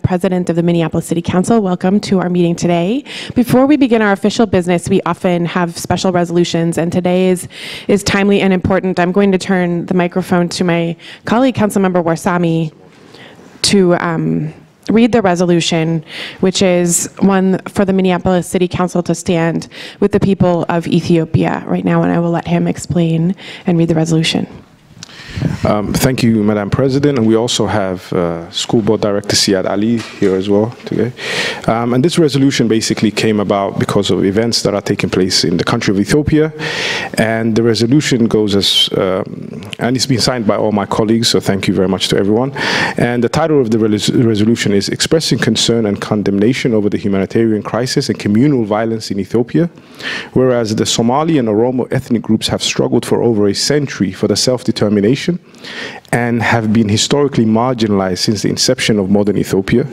President of the Minneapolis City Council. Welcome to our meeting today. Before we begin our official business, we often have special resolutions, and today is timely and important. I'm going to turn the microphone to my colleague, Councilmember Warsame, to read the resolution, which is one for the Minneapolis City Council to stand with the people of Ethiopia right now, and I will let him explain and read the resolution. Thank you, Madam President, and we also have School Board Director Siad Ali here as well today. And this resolution basically came about because of events that are taking place in the country of Ethiopia, and the resolution goes as, and it's been signed by all my colleagues, so thank you very much to everyone. And the title of the resolution is Expressing Concern and Condemnation over the Humanitarian Crisis and Communal Violence in Ethiopia, whereas the Somali and Oromo ethnic groups have struggled for over a century for the self-determination and have been historically marginalized since the inception of modern Ethiopia.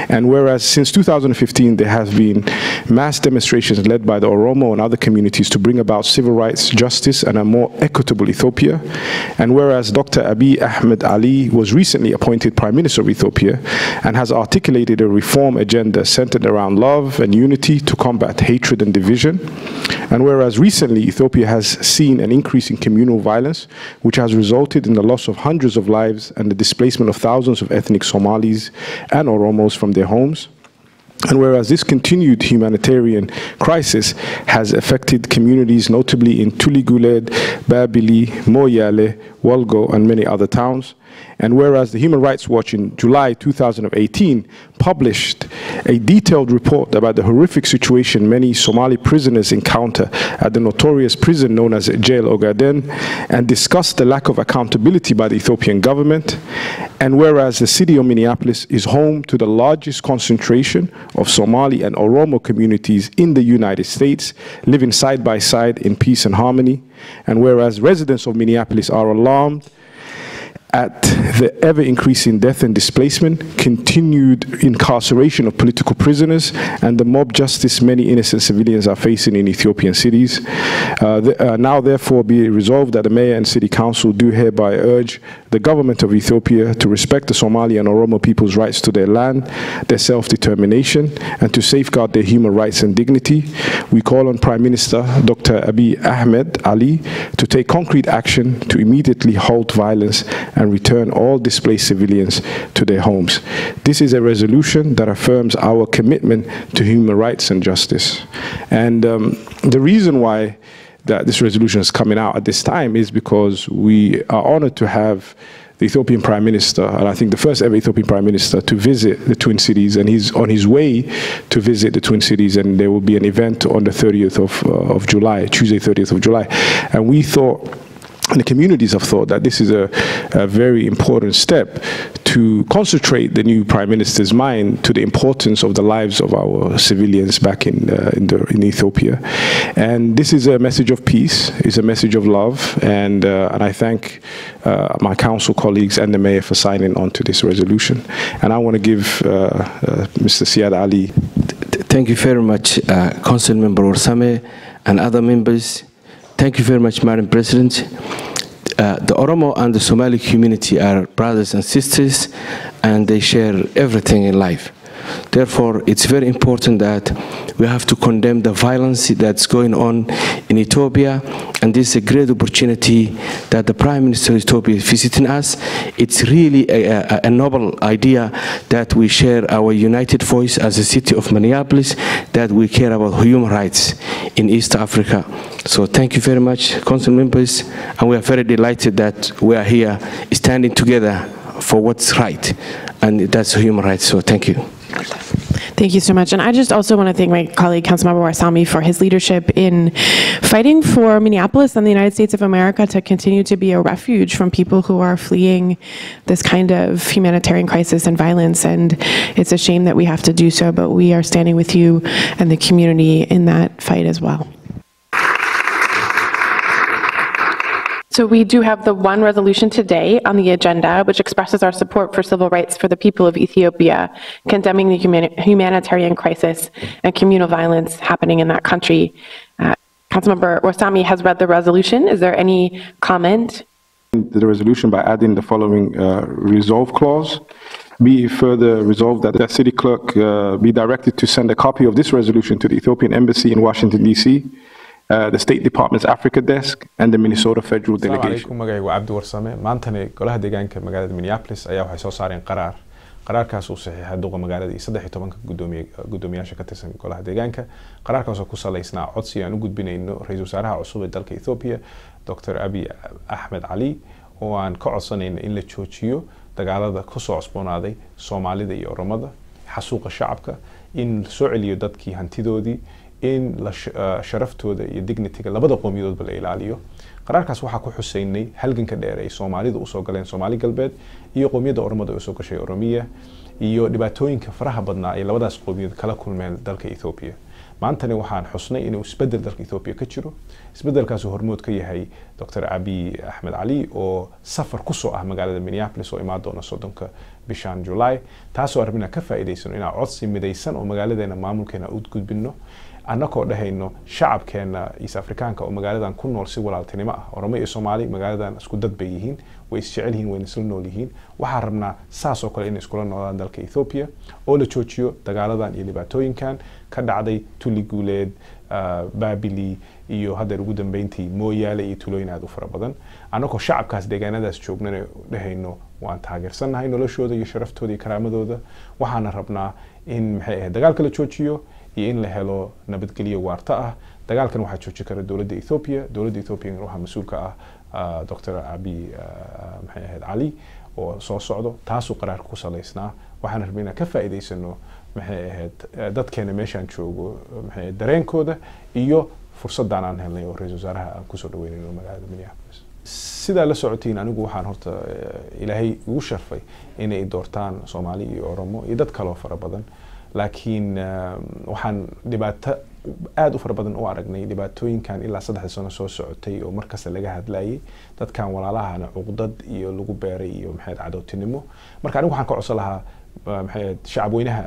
And whereas since 2015 there have been mass demonstrations led by the Oromo and other communities to bring about civil rights, justice, and a more equitable Ethiopia. And whereas Dr. Abiy Ahmed Ali was recently appointed Prime Minister of Ethiopia and has articulated a reform agenda centered around love and unity to combat hatred and division. And whereas recently Ethiopia has seen an increase in communal violence, which has resulted in the loss of hundreds of lives and the displacement of thousands of ethnic Somalis and Oromos from their homes. And whereas this continued humanitarian crisis has affected communities notably in Tuliguled, Babili, Moyale, Wolgo, and many other towns. And whereas the Human Rights Watch in July 2018 published a detailed report about the horrific situation many Somali prisoners encounter at the notorious prison known as Jail Ogaden, and discussed the lack of accountability by the Ethiopian government, and whereas the city of Minneapolis is home to the largest concentration of Somali and Oromo communities in the United States, living side by side in peace and harmony, and whereas residents of Minneapolis are alarmed at the ever-increasing death and displacement, continued incarceration of political prisoners, and the mob justice many innocent civilians are facing in Ethiopian cities. Now therefore be resolved that the Mayor and City Council do hereby urge the government of Ethiopia to respect the Somali and Oromo people's rights to their land, their self-determination, and to safeguard their human rights and dignity. We call on Prime Minister Dr. Abiy Ahmed Ali to take concrete action to immediately halt violence and return all displaced civilians to their homes. This is a resolution that affirms our commitment to human rights and justice. And the reason why that this resolution is coming out at this time is because we are honored to have the Ethiopian Prime Minister, and I think the first ever Ethiopian Prime Minister, to visit the Twin Cities, and he's on his way to visit the Twin Cities, and there will be an event on the 30th of July, Tuesday 30th of July. And we thought, and the communities have thought, that this is a very important step to concentrate the new Prime Minister's mind to the importance of the lives of our civilians back in Ethiopia. And this is a message of peace, it's a message of love, and I thank my council colleagues and the mayor for signing on to this resolution. And I want to give Mr. Siad Ali. Thank you very much, Councilmember Warsame and other members. Thank you very much, Madam President. The Oromo and the Somali community are brothers and sisters, and they share everything in life. Therefore, it's very important that we have to condemn the violence that's going on in Ethiopia, and this is a great opportunity that the Prime Minister of Ethiopia is visiting us. It's really a noble idea that we share our united voice as a city of Minneapolis, that we care about human rights in East Africa. So thank you very much, council members, and we are very delighted that we are here standing together for what's right, and that's human rights. So thank you. Thank you so much. And I just also want to thank my colleague, Councilmember Warsame, for his leadership in fighting for Minneapolis and the United States of America to continue to be a refuge from people who are fleeing this kind of humanitarian crisis and violence. And it's a shame that we have to do so, but we are standing with you and the community in that fight as well. So we do have the one resolution today on the agenda, which expresses our support for civil rights for the people of Ethiopia, condemning the humanitarian crisis and communal violence happening in that country. Councilmember Warsame has read the resolution. Is there any comment the resolution by adding the following resolve clause. Be further resolved that the city clerk be directed to send a copy of this resolution to the Ethiopian Embassy in Washington, D.C., the State Department's Africa Desk, and the Minnesota Federal Delegation. magacaygu Cabdi Warsame maantani Golaha Degaanka Magaalada Minneapolis ayaa waxay soo saareen qaraar qaraarkaas uu saxiixay Duqa Magaalada iyo 13 gudoomiyaasha ka tirsan Golaha Degaanka qaraarkaas oo ku saleysnaa codsi aan u gudbinayno Raysulwasaaraha cusub ee dalka Itoobiya Dr Abiy Ahmed oo aan ka codsanayno in la joojiyo dagaalada ku soo cusboonaaday Soomaalida iyo Oromada xasuuqa shacabka in soo celiyo dadkii hantidoodii in la sharaftooda iyo dignityga labada qowmiyadoodba la ilaaliyo qaraarkaas waxa ku xuseynay halganka dheer ee Soomaalida u soo galeen Soomaali galbeed iyo qowmiyadda Oromada oo soo gashay Oromiya iyo dhibaatooyinka faraha badnaa ay labadaas qowmiyad kala kulmeen dalka Itoobiya maantani waxaan xusnay inuu isbedel dalka Itoobiya ka jiro isbedelkaas oo hormood ka yahay Dr Abiy Ahmed oo safar ku soo ah magaalada Minneapolis oo imaan doona 30 bishan July taasoo arrimina ka faa'iideysano inaan codsi midaysan oo magaaladeena maamulkeena u gudbino annagoo dhahayno shacabkeena East Africaanka oo magaaladan ku nool si walaaltinimo ah Oromo iyo Soomaali magaaladan isku dad bay yihiin way isjecel yihiin way isla nool yihiin waxaan rabnaa saas oo kale in iskula noolaan dalka Ethiopia oo la joojiyo dagaaladan iyo dhibaatooyinkan ka dhacday Tuliguleed Babili iyo hadda ugu dambeyntii Mooyaale iyo tulooyin aad u fara badan annagoo shacabkaas deegaanadaas joognana dhahayno waan taageersanahay noloshooda iyo sharaftooda iyo karaamadooda waxaan rabnaa in dagaalka la joojiyo iyo in la helo nabadgelyo waarta ah dagaalkan waxa jooji kara dawladda Ethiopia waxa mas'uul ka ah Dr Abiy oo soo socdo taasoo qaraar ku saleysnaa waxaan rabnaa ka faa'iideysano dadkeena meeshan joogo dareenkooda iyo fursadan aan helnay oo Raysulwasaaraha aan ku soo dhaweynayno magaalada Minneapolis sida la socotiin anigu waxaan horta Ilaahay ugu sharfay inay doortaan Soomaali iyo Oromo iyo dad kale oo fara badan laakiin waxaan dhibaato aad u fara badan u aragnay dhibaatooyinkan ilaa 3 sano soo socotay oo markaas laga hadlayay dadkan walaalahana cuqdad iyo lagu beeray iyo cadowtinimo marka anigu waxaan ka codsan lahaa shacabweynaha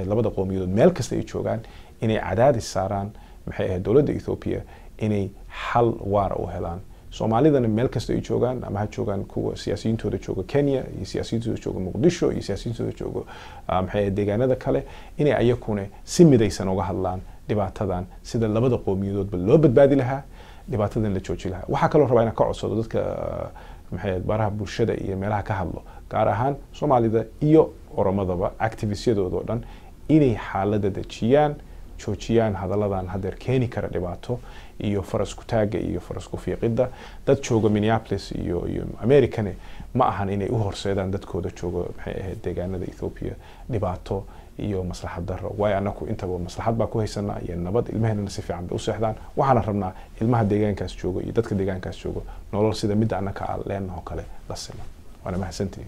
labada qowmiyadood meel kasta ay joogaan inay cadaadis saaraan dawladda Ethiopia inay xal waara u helaan Soomaalidana meel kasta ay joogaan ama ha joogaan kuwa siyaasiyiintooda jooga Kenya iyo siyaasiyiintooda jooga Muqdisho iyo siyaasiyiintooda jooga deegaanada kale inay ayakuna si midaysan uga hadlaan dhibaatadan sida labada qowmiyadoodba loo badbaadi lahaa dhibaatadan la jooji lahaa waxa kale oo rabaa inaan ka codsado dadka baraha bulshada iyo meelaha ka hadlo gaar ahaan Soomaalida iyo Oromadaba activistyadooda oo dhan inay xaaladda dejiyaan joojiyaan hadalladan hadeer keeni kara dhibaato iyo faras ku taaga iyo faras ku fiiqida dad jooga Minneapolis iyo Americane ma ahan inay u horseedaan dadkooda jooga deegaanada Ethiopia dhibaato iyo maslaxad darro way anaku intaba maslaxad baa ku haysanaa iyo nabad ilmaheena si fiican bay u seexdaan waxaan rabnaa ilmaha deegaankaas jooga iyo dadka deegaankaas jooga nolol sida mid annaka aan leenahay kale la sima wana mahadsantiin